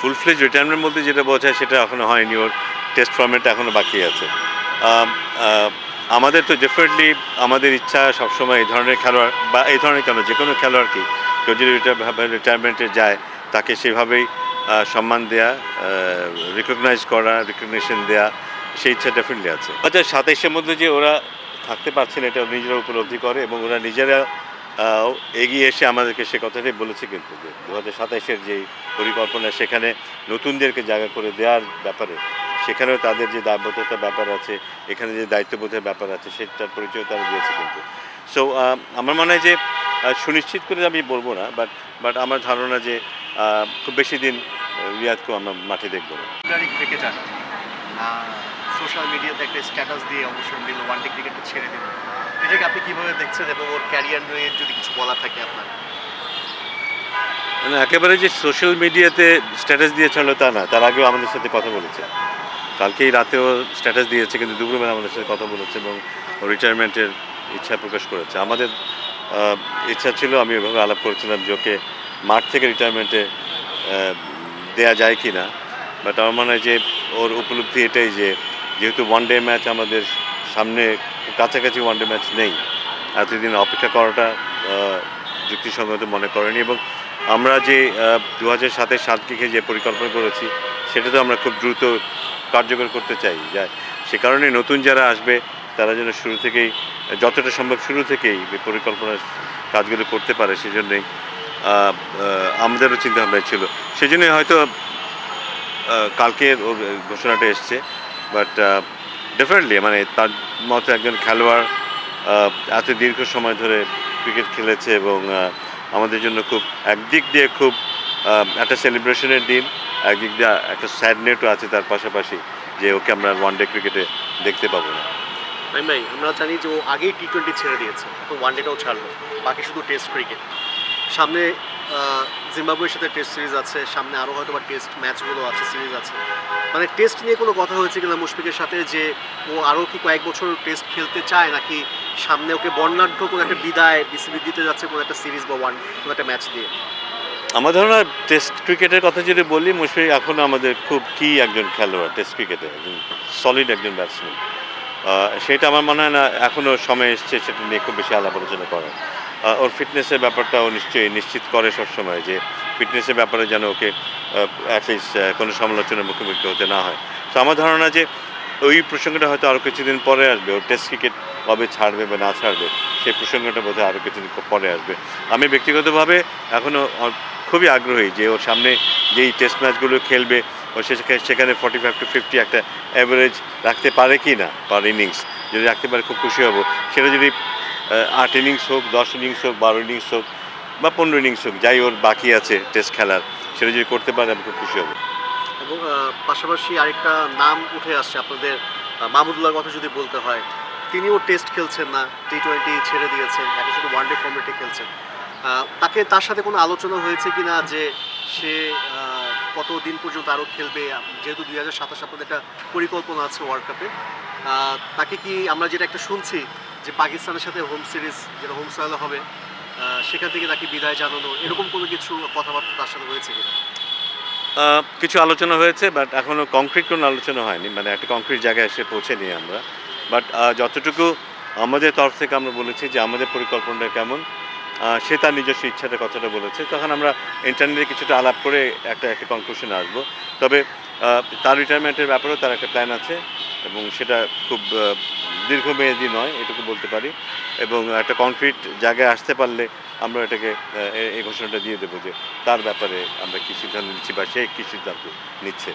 ফুল ফ্লেজ retirement বলতে যেটা বোঝায় সেটা এখনো হয়নি, ওর টেস্ট ফর্মেটটা এখনো বাকি আছে। আম, আহ, আমাদের তো ডেফিনেটলি আমাদের ইচ্ছা সবসময় এই ধরনের খেলোয়াড় বা এই ধরনের কেন যে কোনো খেলোয়াড়কে কেউ যদি রিটায়ারমেন্টে যায় তাকে সেভাবেই সম্মান দেয়া, রিকগনাইজ করা, রিকগনিশন দেয়া, সেই ইচ্ছা ডেফিনেটলি আছে। 2027-এর মধ্যে যে ওরা থাকতে পারছেন এটা নিজেরা উপলব্ধি করে এবং ওরা নিজেরা এগিয়ে এসে আমাদেরকে সে কথাটাই বলেছে কিন্তু যে 2027-এর যেই পরিকল্পনা সেখানে নতুনদেরকে জায়গা করে দেওয়ার ব্যাপারে সেখানেও তাদের যে দায়বদ্ধতার ব্যাপার আছে, এখানে যে দায়িত্ববোধের ব্যাপার আছে সেটার পরিচয় তারা দিয়েছে কিন্তু। সো আমার মনে হয় যে সুনিশ্চিত করে আমি বলবো না, বাট আমার ধারণা যে খুব বেশি দিন রিয়াদকেও আমরা মাঠে দেখবো না। ক্রিকেটার সোশ্যাল মিডিয়াতে একটা স্ট্যাটাস দিয়ে অবসর নিল, ওয়ানডে ক্রিকেটটা ছেড়ে দিল, এটাকে আপনি কীভাবে দেখছেন এবং ওর ক্যারিয়ার নিয়ে যদি কিছু বলার থাকে আপনার? মানে একেবারে যে সোশ্যাল মিডিয়াতে স্ট্যাটাস দিয়েছিল তা না, তার আগেও আমাদের সাথে কথা বলেছে। কালকেই রাতেও স্ট্যাটাস দিয়েছে কিন্তু দুপুরবেলা আমাদের সাথে কথা বলেছে এবং রিটায়ারমেন্টের ইচ্ছা প্রকাশ করেছে। আমাদের ইচ্ছা ছিল, আমি এভাবে আলাপ করেছিলাম যে ওকে মাঠ থেকে রিটায়ারমেন্টে দেয়া যায় কি না, বাট আমার মনে হয় যে ওর উপলব্ধি এটাই যে যেহেতু ওয়ানডে ম্যাচ আমাদের সামনে কাছাকাছি ওয়ানডে ম্যাচ নেই, এতদিন অপেক্ষা করাটা যুক্তিসঙ্গত মনে করেনি এবং আমরা যে 2007-এর সাতকে যে পরিকল্পনা করেছি সেটা তো আমরা খুব দ্রুত কার্যকর করতে চাই। যা সে কারণে নতুন যারা আসবে তারা যেন শুরু থেকেই যতটা সম্ভব শুরু থেকেই পরিকল্পনার কাজগুলো করতে পারে, সেজন্যই আমাদেরও চিন্তাভাবনা ছিল। সেজন্যই হয়তো কালকের ওর ঘোষণাটা এসছে, বাট ডেফিনেটলি মানে তার মতো একজন খেলোয়াড় এত দীর্ঘ সময় ধরে ক্রিকেট খেলেছে এবং আমাদের জন্য খুব একদিক দিয়ে খুব একটা সেলিব্রেশনের দিন, একদিক দিয়ে একটা স্যাড নেটও আছে তার পাশাপাশি যে ওকে আমরা ওয়ানডে ক্রিকেটে দেখতে পাবো না। ভাই আমরা জানি যে ও আগেই টি-20 ছেড়ে দিয়েছে, এখন ওয়ানডেটাও ছাড়লো, বাকি শুধু টেস্ট ক্রিকেট। সামনে জিম্বাবুয়ের সাথে টেস্ট সিরিজ আছে, সামনে আরও হয়তো বা টেস্ট ম্যাচগুলো আছে, সিরিজ আছে। মানে টেস্ট নিয়ে কোনো কথা হয়েছে কিনা মুশফিকের সাথে, যে ও আরও কি কয়েক বছর টেস্ট খেলতে চায়, নাকি সামনে ওকে বর্ণাঢ্য কোনো একটা বিদায় বিসিবি দিতে যাচ্ছে কোনো একটা সিরিজ বা কোনো একটা ম্যাচ দিয়ে? আমার ধারণা টেস্ট ক্রিকেটের কথা যদি বলি, মুশফিক এখনও আমাদের খুব কি একজন খেলোয়াড় টেস্ট ক্রিকেটে, একজন সলিড একজন ব্যাটসম্যান। সেটা আমার মনে হয় না এখনও সময় এসছে সেটা নিয়ে খুব বেশি আলাপ আলোচনা করার। ওর ফিটনেসের ব্যাপারটাও নিশ্চয়ই নিশ্চিত করে সবসময় যে ফিটনেসের ব্যাপারে যেন ওকে অ্যাটলিস্ট কোনো সমালোচনার মুখোমুখি হতে না হয়। তো আমার ধারণা যে ওই প্রসঙ্গটা হয়তো আরও কিছুদিন পরে আসবে, ওর টেস্ট ক্রিকেট কবে ছাড়বে বা না ছাড়বে সেই প্রসঙ্গটা বোধহয় আরও কিছুদিন পরে আসবে। আমি ব্যক্তিগতভাবে এখনও খুবই আগ্রহী যে ওর সামনে যেই টেস্ট ম্যাচগুলো খেলবে ও সেখানে 45 to 50 একটা অ্যাভারেজ রাখতে পারে কি না পার ইনিংস, যদি রাখতে পারে খুব খুশি হব। সেটা যদি 8 ইনিংস হোক, 10 ইনিংস হোক, 12 ইনিংস হোক বা 15 ইনিংস হোক, যাই ওর বাকি আছে টেস্ট খেলার, সেটা যদি করতে পারে আমি খুব খুশি হব। এবং পাশাপাশি আরেকটা নাম উঠে আসছে আপনাদের, মাহমুদুল্লাহর কথা যদি বলতে হয়, তিনিও টেস্ট খেলছেন না, টি-20 ছেড়ে দিয়েছেন, এখন শুধু ওয়ানডে ফর্মেটে খেলছেন। তার সাথে কোনো আলোচনা হয়েছে কি না যে সে কতদিন পর্যন্ত আরও খেলবে? যেহেতু 2027 আপনাদের একটা পরিকল্পনা আছে ওয়ার্ল্ড কাপে, তাকে কি আমরা যেটা একটা শুনছি যে পাকিস্তানের সাথে হোম সিরিজ যেটা হোম সয়েলে হবে, সেখান থেকে তাকে বিদায় জানানো, এরকম কোনো কিছু কথাবার্তা তার সাথে হয়েছে কিনা? কিছু আলোচনা হয়েছে, বাট এখনও কংক্রিট কোনো আলোচনা হয়নি, মানে একটা কংক্রিট জায়গায় এসে পৌঁছেনি আমরা। বাট যতটুকু আমাদের তরফ থেকে আমরা বলেছি যে আমাদের পরিকল্পনাটা কেমন, সে তার নিজস্ব ইচ্ছাটা কথাটা বলেছে, তখন আমরা ইন্টারনালি কিছুটা আলাপ করে একটা কনক্লুশনে আসবো। তবে তার রিটায়ারমেন্টের ব্যাপারেও তার একটা প্ল্যান আছে এবং সেটা খুব দীর্ঘমেয়াদী নয় এটুকু বলতে পারি, এবং একটা কংক্রিট জায়গায় আসতে পারলে আমরা এটাকে এই ঘোষণাটা দিয়ে দেবো যে তার ব্যাপারে আমরা কী সিদ্ধান্ত নিচ্ছি বা সে কী সিদ্ধান্ত নিচ্ছে।